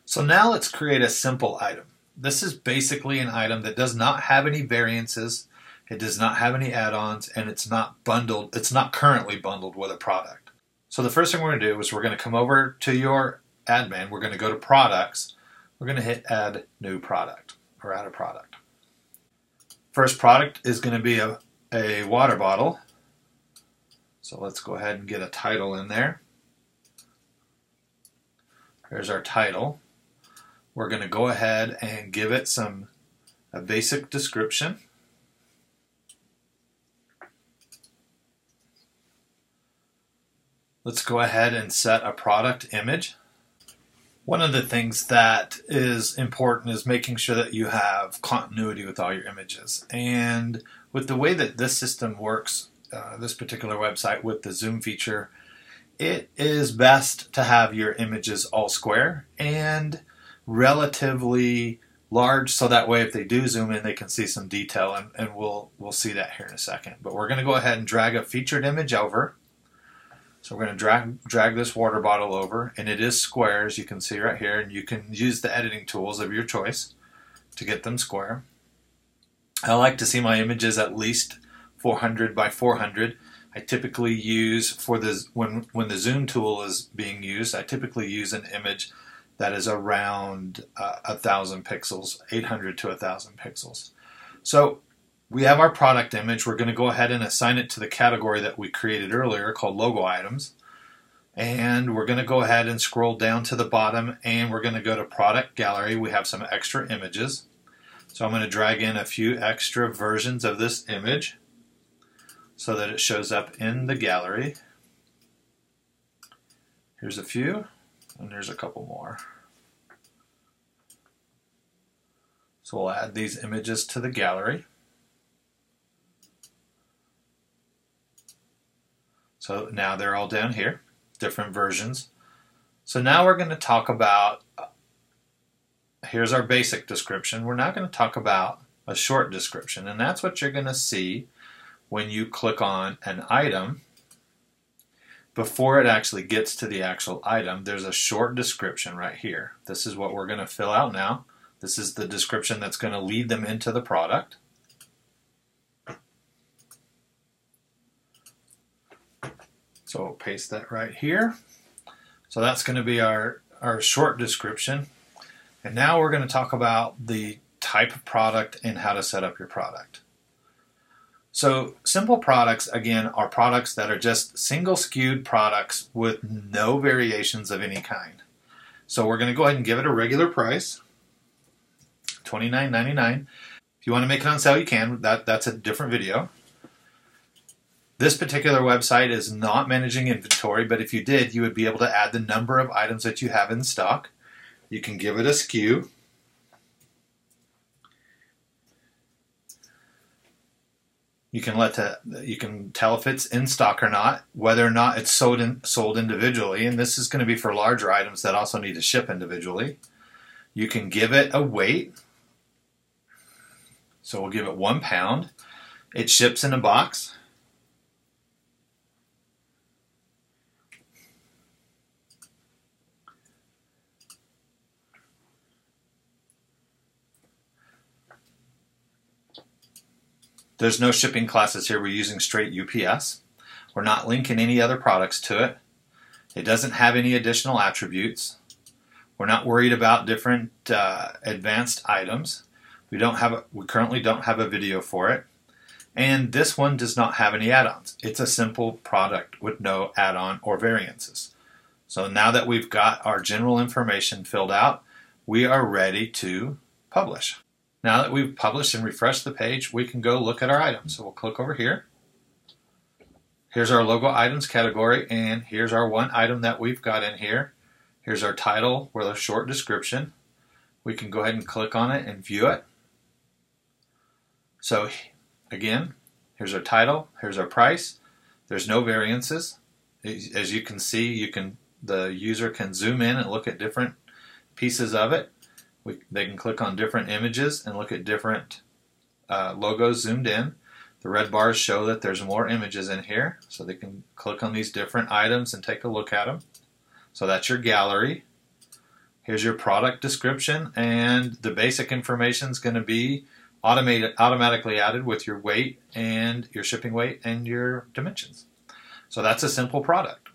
So now let's create a simple item. This is basically an item that does not have any variances, it does not have any add-ons, and it's not bundled, it's not currently bundled with a product. So the first thing we're going to do is we're going to come over to your admin, we're going to go to products, we're going to hit add new product or add a product. First product is going to be a water bottle. So let's go ahead and get a title in there. Here's our title. We're going to go ahead and give it a basic description. Let's go ahead and set a product image. One of the things that is important is making sure that you have continuity with all your images. And with the way that this system works, this particular website with the zoom feature, it is best to have your images all square and relatively large, so that way if they do zoom in they can see some detail, and we'll see that here in a second. But we're going to go ahead and drag a featured image over. So we're going to drag this water bottle over, and it is square, as you can see right here, and you can use the editing tools of your choice to get them square. I like to see my images at least 400 by 400. I typically use, for the when the zoom tool is being used, I typically use an image that is around 1,000 pixels, 800 to 1,000 pixels. So we have our product image. We're going to go ahead and assign it to the category that we created earlier called logo items. And we're going to go ahead and scroll down to the bottom, and we're going to go to product gallery. We have some extra images. So I'm going to drag in a few extra versions of this image so that it shows up in the gallery. Here's a few, and there's a couple more. So we'll add these images to the gallery. So now they're all down here, different versions. So now we're going to talk about, here's our basic description. We're now going to talk about a short description, and that's what you're going to see when you click on an item. Before it actually gets to the actual item, there's a short description right here. This is what we're going to fill out now. This is the description that's going to lead them into the product. So we'll paste that right here. So that's going to be our short description. And now we're going to talk about the type of product and how to set up your product. So simple products, again, are products that are just single SKU'd products with no variations of any kind. So we're going to go ahead and give it a regular price, $29.99. If you want to make it on sale, you can. That's a different video. This particular website is not managing inventory, but if you did, you would be able to add the number of items that you have in stock. You can give it a SKU. You can tell if it's in stock or not, whether or not it's sold individually, and this is going to be for larger items that also need to ship individually. You can give it a weight. So we'll give it 1 pound. It ships in a box. There's no shipping classes here. We're using straight UPS. We're not linking any other products to it. It doesn't have any additional attributes. We're not worried about different advanced items. We currently don't have a video for it. And this one does not have any add-ons. It's a simple product with no add-on or variances. So now that we've got our general information filled out, we are ready to publish. Now that we've published and refreshed the page, we can go look at our items. So we'll click over here. Here's our logo items category, and here's our one item that we've got in here. Here's our title with a short description. We can go ahead and click on it and view it. So again, here's our title, here's our price. There's no variances. As you can see, the user can zoom in and look at different pieces of it. They can click on different images and look at different logos zoomed in. The red bars show that there's more images in here, so they can click on these different items and take a look at them. So that's your gallery. Here's your product description, and the basic information is going to be automatically added with your weight and your shipping weight and your dimensions. So that's a simple product.